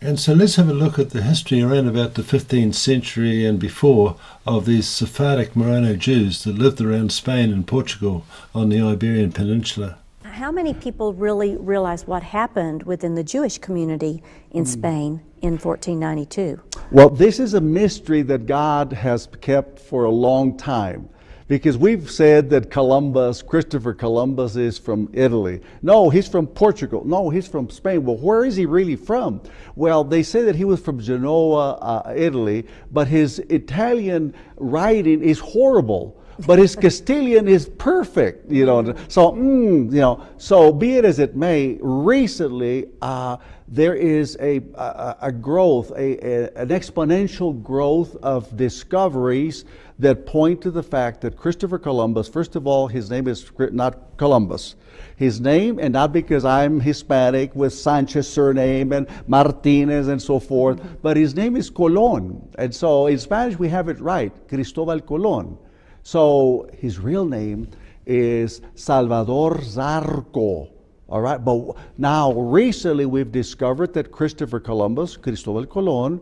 And so let's have a look at the history around about the 15th century and before of these Sephardic Marrano Jews that lived around Spain and Portugal on the Iberian Peninsula. How many people really realize what happened within the Jewish community in Spain in 1492? Well, this is a mystery that God has kept for a long time. Because we've said that Christopher Columbus is from Italy. No, he's from Portugal. No, he's from Spain. Well, where is he really from? Well, they say that he was from Genoa, Italy, but his Italian writing is horrible. But his Castilian is perfect, So be it as it may, recently there is a growth, an exponential growth of discoveries that point to the fact that Christopher Columbus, first of all, his name is not Columbus. His name, and not because I'm Hispanic with Sanchez surname and Martinez and so forth, but his name is Colón. And so in Spanish we have it right, Cristóbal Colón. So his real name is Salvador Zarco. All right, but now recently we've discovered that Christopher Columbus, Cristóbal Colón,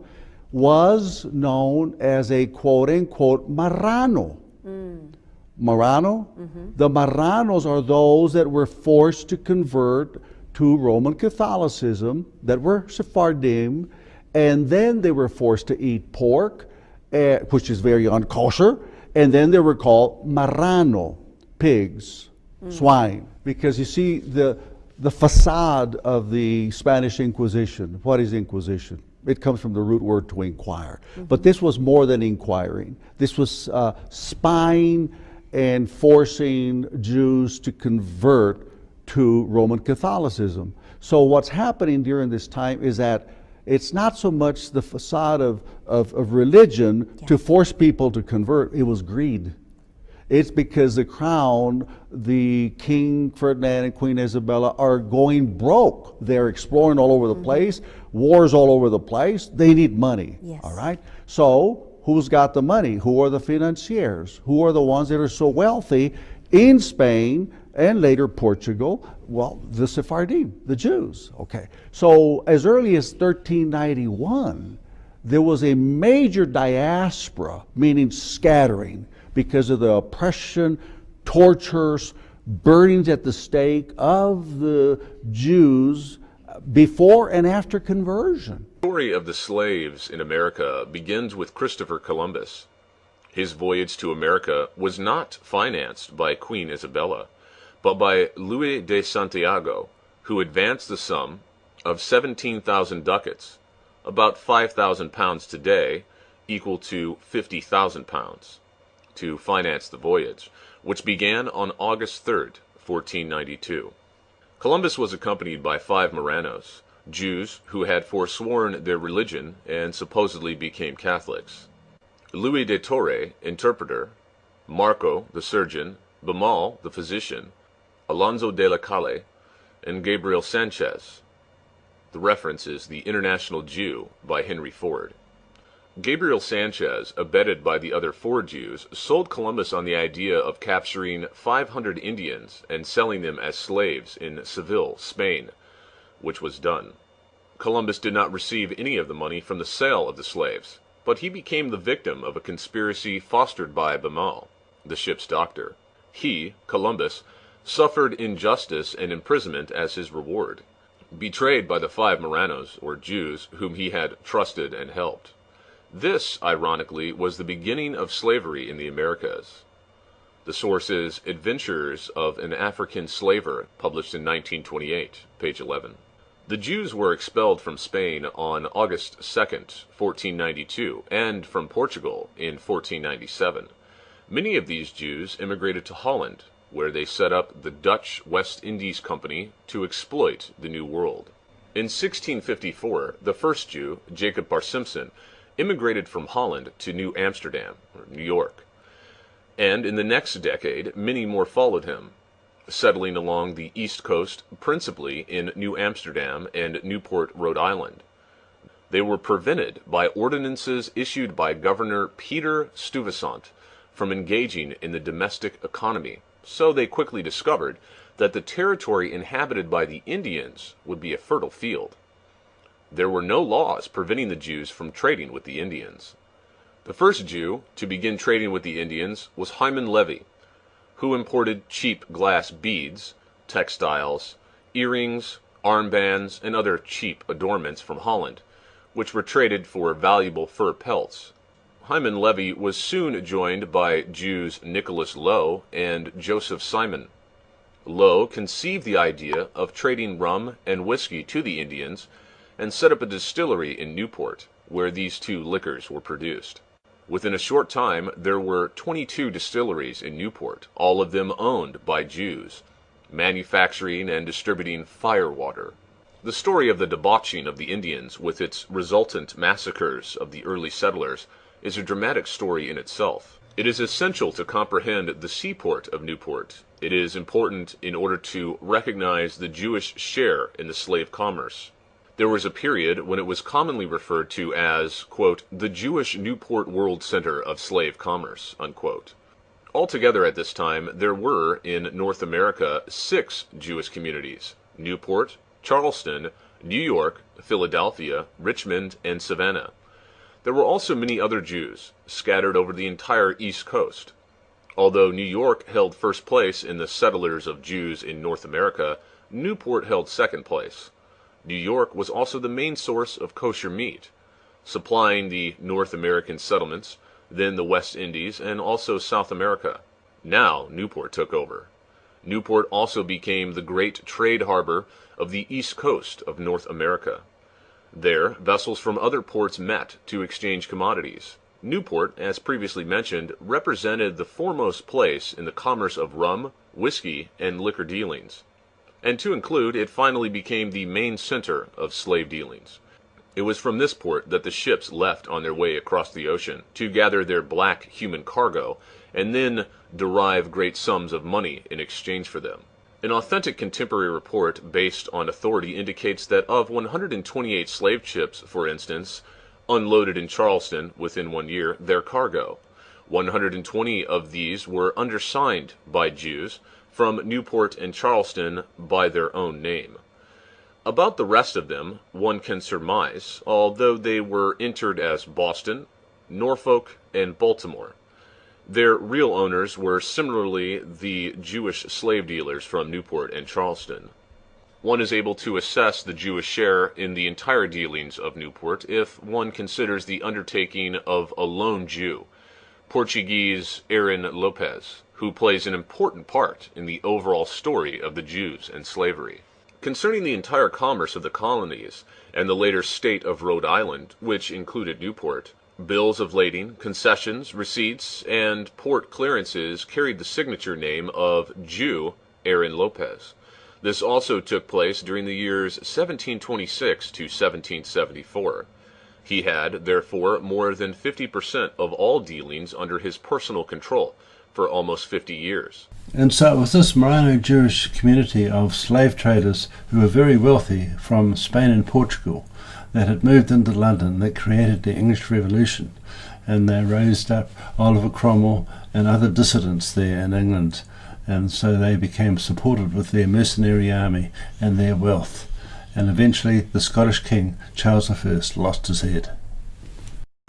was known as a quote-unquote Marrano. Marrano? The Marranos are those that were forced to convert to Roman Catholicism, that were Sephardim, and then they were forced to eat pork, which is very unkosher, and then they were called Marrano, pigs, swine. Because you see, the facade of the Spanish Inquisition, what is Inquisition? It comes from the root word to inquire. But this was more than inquiring. This was spying and forcing Jews to convert to Roman Catholicism. So what's happening during this time is that it's not so much the facade of religion to force people to convert, it was greed. It's because the crown, the King Ferdinand and Queen Isabella are going broke. They're exploring all over the place, wars all over the place. They need money, all right? So who's got the money? Who are the financiers? Who are the ones that are so wealthy in Spain and later Portugal? Well, the Sephardim, the Jews, okay. So as early as 1391, there was a major diaspora, meaning scattering, because of the oppression, tortures, burnings at the stake of the Jews before and after conversion. The story of the slaves in America begins with Christopher Columbus. His voyage to America was not financed by Queen Isabella, but by Louis de Santiago, who advanced the sum of 17,000 ducats, about 5,000 pounds today, equal to 50,000 pounds. To finance the voyage, which began on August 3rd, 1492. Columbus was accompanied by 5 Marranos, Jews who had forsworn their religion and supposedly became Catholics. Louis de Torre, interpreter, Marco, the surgeon, Bemal, the physician, Alonso de la Calle, and Gabriel Sanchez. The reference is The International Jew by Henry Ford. Gabriel Sanchez, abetted by the other 4 Jews, sold Columbus on the idea of capturing 500 Indians and selling them as slaves in Seville, Spain, which was done. Columbus did not receive any of the money from the sale of the slaves, but he became the victim of a conspiracy fostered by Bemal, the ship's doctor. He, Columbus, suffered injustice and imprisonment as his reward, betrayed by the 5 Marranos, or Jews, whom he had trusted and helped. This, ironically, was the beginning of slavery in the Americas. The source is Adventures of an African Slaver, published in 1928, page 11. The Jews were expelled from Spain on August 2nd, 1492, and from Portugal in 1497. Many of these Jews immigrated to Holland, where they set up the Dutch West Indies Company to exploit the New World. In 1654, the first Jew, Jacob Bar Simpson, immigrated from Holland to New Amsterdam, or New York. And in the next decade, many more followed him, settling along the East Coast, principally in New Amsterdam and Newport, Rhode Island. They were prevented by ordinances issued by Governor Peter Stuyvesant from engaging in the domestic economy, so they quickly discovered that the territory inhabited by the Indians would be a fertile field. there were no laws preventing the Jews from trading with the Indians. The first Jew to begin trading with the Indians was Hyman Levy, who imported cheap glass beads, textiles, earrings, armbands, and other cheap adornments from Holland, which were traded for valuable fur pelts. Hyman Levy was soon joined by Jews Nicholas Lowe and Joseph Simon. Lowe conceived the idea of trading rum and whiskey to the Indians and set up a distillery in Newport, where these two liquors were produced. Within a short time, there were 22 distilleries in Newport, all of them owned by Jews, manufacturing and distributing firewater. The story of the debauching of the Indians, with its resultant massacres of the early settlers, is a dramatic story in itself. It is essential to comprehend the seaport of Newport. It is important in order to recognize the Jewish share in the slave commerce. There was a period when it was commonly referred to as, quote, the Jewish Newport World Center of Slave Commerce, unquote. Altogether at this time, there were, in North America, 6 Jewish communities: Newport, Charleston, New York, Philadelphia, Richmond, and Savannah. There were also many other Jews, scattered over the entire East Coast. Although New York held first place in the settlers of Jews in North America, Newport held second place. New York was also the main source of kosher meat, supplying the North American settlements, then the West Indies, and also South America. Now Newport took over. Newport also became the great trade harbor of the East Coast of North America. There, vessels from other ports met to exchange commodities. Newport, as previously mentioned, represented the foremost place in the commerce of rum, whiskey, and liquor dealings. And to include, it finally became the main center of slave dealings. It was from this port that the ships left on their way across the ocean to gather their black human cargo, and then derive great sums of money in exchange for them. An authentic contemporary report based on authority indicates that of 128 slave ships, for instance, unloaded in Charleston within 1 year, their cargo, 120 of these were undersigned by Jews from Newport and Charleston by their own name. About the rest of them, one can surmise, although they were entered as Boston, Norfolk, and Baltimore. Their real owners were similarly the Jewish slave dealers from Newport and Charleston. One is able to assess the Jewish share in the entire dealings of Newport if one considers the undertaking of a lone Jew, Portuguese Aaron Lopez, who plays an important part in the overall story of the Jews and slavery. Concerning the entire commerce of the colonies and the later state of Rhode Island, which included Newport, bills of lading, concessions, receipts, and port clearances carried the signature name of Jew Aaron Lopez. This also took place during the years 1726 to 1774. He had, therefore, more than 50% of all dealings under his personal control for almost 50 years. And so it was this Marrano Jewish community of slave traders who were very wealthy from Spain and Portugal that had moved into London that created the English Revolution, and they raised up Oliver Cromwell and other dissidents there in England, and so they became supported with their mercenary army and their wealth, and eventually the Scottish king Charles I lost his head.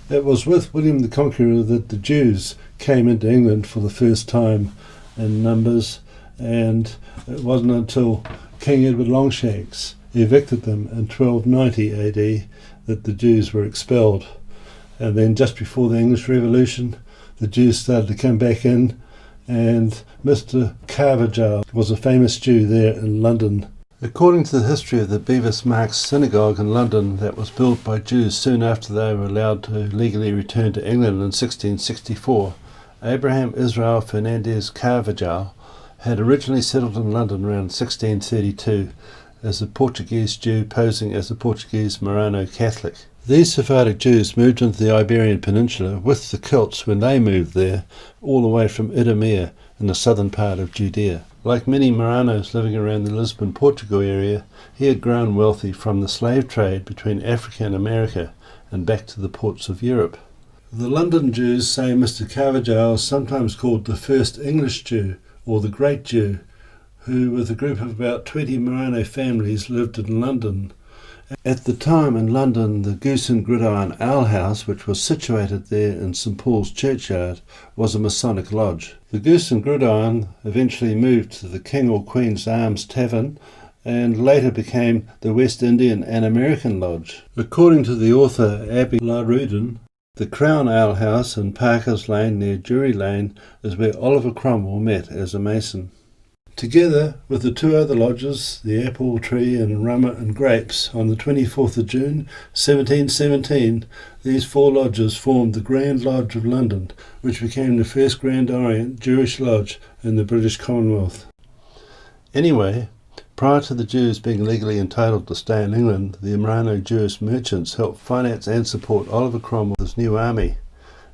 It was with William the Conqueror that the Jews came into England for the first time in numbers, and it wasn't until King Edward Longshanks evicted them in 1290 AD that the Jews were expelled. And then just before the English Revolution, the Jews started to come back in, and Mr. Carvajal was a famous Jew there in London. According to the history of the Bevis Marks synagogue in London that was built by Jews soon after they were allowed to legally return to England in 1664, Abraham Israel Fernandez Carvajal had originally settled in London around 1632 as a Portuguese Jew posing as a Portuguese Marrano Catholic. These Sephardic Jews moved into the Iberian Peninsula with the Celts when they moved there, all the way from Idumea in the southern part of Judea. Like many Marranos living around the Lisbon, Portugal area, he had grown wealthy from the slave trade between Africa and America and back to the ports of Europe. The London Jews say Mr. Carvajal is sometimes called the first English Jew, or the Great Jew, who with a group of about 20 Marrano families lived in London, At the time in London, the Goose and Gridiron Alehouse, which was situated there in St Paul's Churchyard, was a Masonic lodge. The Goose and Gridiron eventually moved to the King or Queen's Arms Tavern and later became the West Indian and American Lodge. According to the author Abby LaRudin, the Crown Alehouse in Parker's Lane near Drury Lane is where Oliver Cromwell met as a Mason. Together with the two other lodges, the Apple Tree and Rummer and Grapes, on the 24th of June 1717, these four lodges formed the Grand Lodge of London, which became the first Grand Orient Jewish lodge in the British Commonwealth. Anyway, prior to the Jews being legally entitled to stay in England, the Marano Jewish merchants helped finance and support Oliver Cromwell's new army,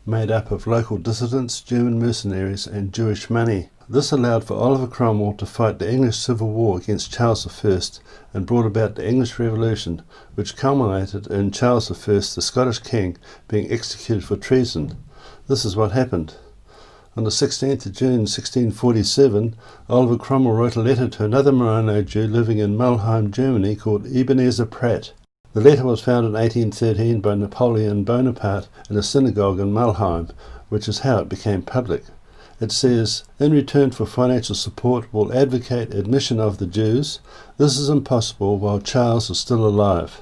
made up of local dissidents, German mercenaries and Jewish money. This allowed for Oliver Cromwell to fight the English Civil War against Charles I and brought about the English Revolution, which culminated in Charles I, the Scottish king, being executed for treason. This is what happened. On the 16th of June 1647, Oliver Cromwell wrote a letter to another Marano Jew living in Mulheim, Germany, called Ebenezer Pratt. The letter was found in 1813 by Napoleon Bonaparte in a synagogue in Mulheim, which is how it became public. It says, "In return for financial support, will advocate admission of the Jews. This is impossible while Charles is still alive."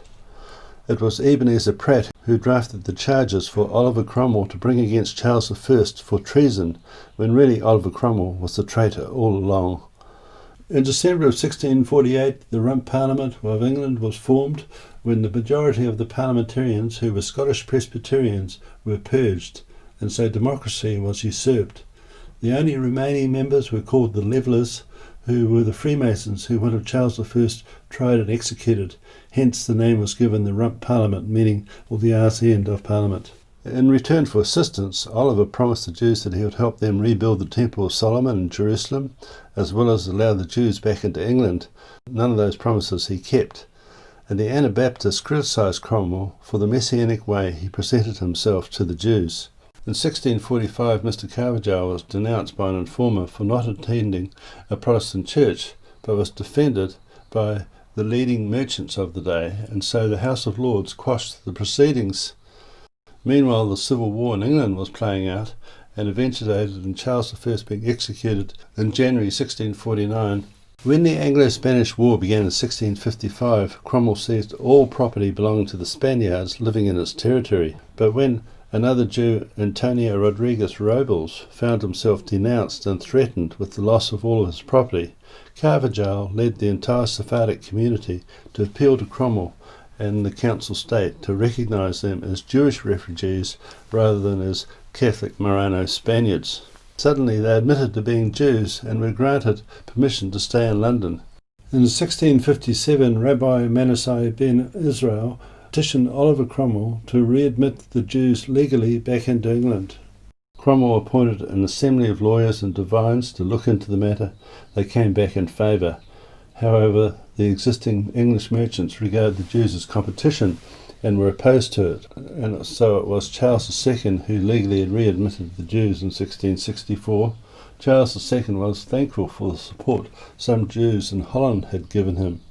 It was Ebenezer Pratt who drafted the charges for Oliver Cromwell to bring against Charles I for treason, when really Oliver Cromwell was the traitor all along. In December of 1648, the Rump Parliament of England was formed, when the majority of the parliamentarians, who were Scottish Presbyterians, were purged, and so democracy was usurped. The only remaining members were called the Levellers, who were the Freemasons who would have Charles I tried and executed. Hence the name was given the Rump Parliament, meaning the arse end of Parliament. In return for assistance, Oliver promised the Jews that he would help them rebuild the Temple of Solomon in Jerusalem, as well as allow the Jews back into England. None of those promises he kept. And the Anabaptists criticised Cromwell for the messianic way he presented himself to the Jews. In 1645, Mr. Carvajal was denounced by an informer for not attending a Protestant church, but was defended by the leading merchants of the day, and so the House of Lords quashed the proceedings. Meanwhile, the Civil War in England was playing out, and eventuated in Charles I being executed in January 1649. When the Anglo-Spanish War began in 1655, Cromwell seized all property belonging to the Spaniards living in its territory. But when another Jew, Antonio Rodriguez Robles, found himself denounced and threatened with the loss of all of his property, Carvajal led the entire Sephardic community to appeal to Cromwell and the Council State to recognise them as Jewish refugees rather than as Catholic Marano Spaniards. Suddenly they admitted to being Jews and were granted permission to stay in London. In 1657, Rabbi Manasseh ben Israel petitioned Oliver Cromwell to readmit the Jews legally back into England. Cromwell appointed an assembly of lawyers and divines to look into the matter. They came back in favour. However, the existing English merchants regarded the Jews as competition and were opposed to it, and so it was Charles II who legally readmitted the Jews in 1664. Charles II was thankful for the support some Jews in Holland had given him.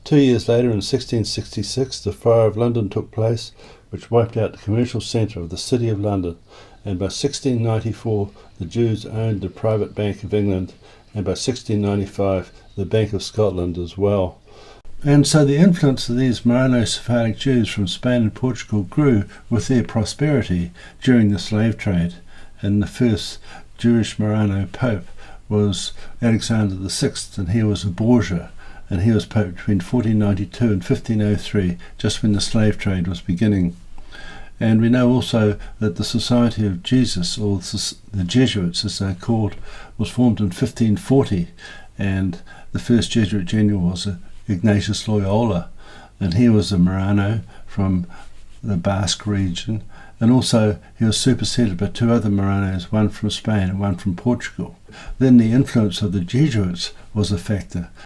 2 years later, in 1666, the Fire of London took place, which wiped out the commercial centre of the City of London, and by 1694 the Jews owned the Private Bank of England, and by 1695 the Bank of Scotland as well. And so the influence of these Marano Sephardic Jews from Spain and Portugal grew with their prosperity during the slave trade, and the first Jewish Marano Pope was Alexander VI, and he was a Borgia, and he was Pope between 1492 and 1503, just when the slave trade was beginning. And we know also that the Society of Jesus, or the Jesuits as they're called, was formed in 1540, and the first Jesuit general was Ignatius Loyola, and he was a Marano from the Basque region, and also he was superseded by two other Maranos, one from Spain and one from Portugal. Then the influence of the Jesuits was a factor.